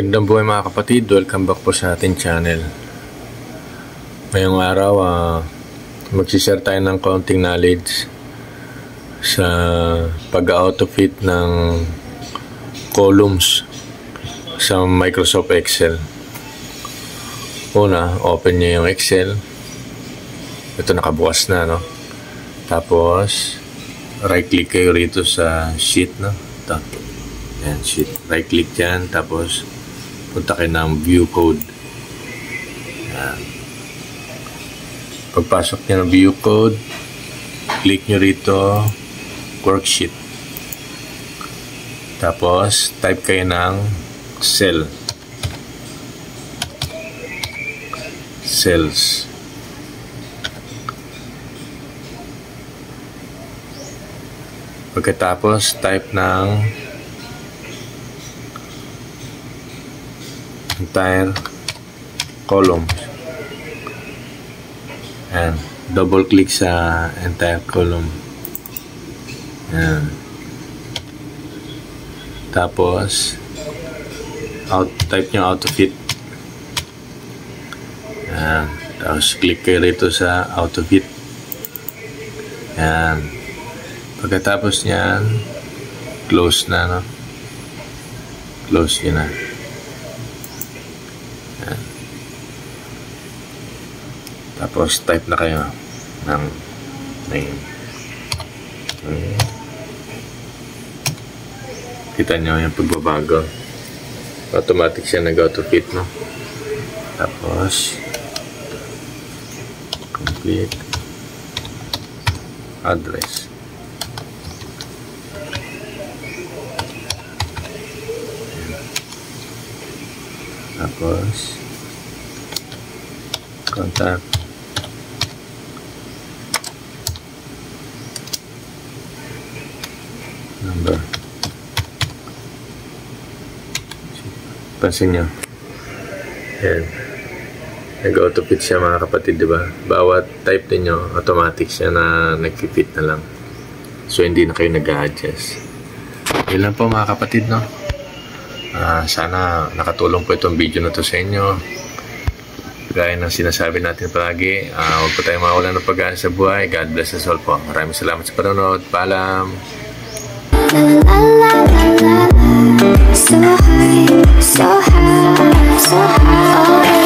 Magandang buhay mga kapatid, welcome back po sa ating channel. Ngayong araw, magsishare tayo ng konting knowledge sa pag-auto-fit ng columns sa Microsoft Excel. Una, open nyo yung Excel. Ito nakabukas na, no? Tapos, right-click kayo rito sa sheet, no? Ito. Yan, sheet. Right-click dyan, tapos punta kayo ng view code. Yan. Pagpasok nyo ng view code, click nyo rito, worksheet. Tapos, type kayo ng cell. Cells. Pagkatapos, type ng entire column. And double click sa entire column. Yan. Tapos type nyo auto-fit. Yan. Tapos click kayo rito sa auto-fit. Yan. Pagkatapos nyan, close na, no? Close nyo na. Yan. Tapos type na kayo ng name. Kita nyo yung pagbabago. Automatic siya nag-auto-fit, no? Tapos complete address. Tapos contact. Number. Pansin nyo. Yan. Nag-auto-fit siya mga kapatid, diba? Bawat type ninyo, automatic siya na nag-fit na lang. So, hindi na kayo nag-adjust. Yun lang po mga kapatid, no? Sana nakatulong po itong video na to sa inyo. Gaya ng sinasabi natin palagi, huwag po tayong mawalan ng pag-asa sa buhay. God bless us all po. Maraming salamat sa panonood. Paalam! So high, so high, so high.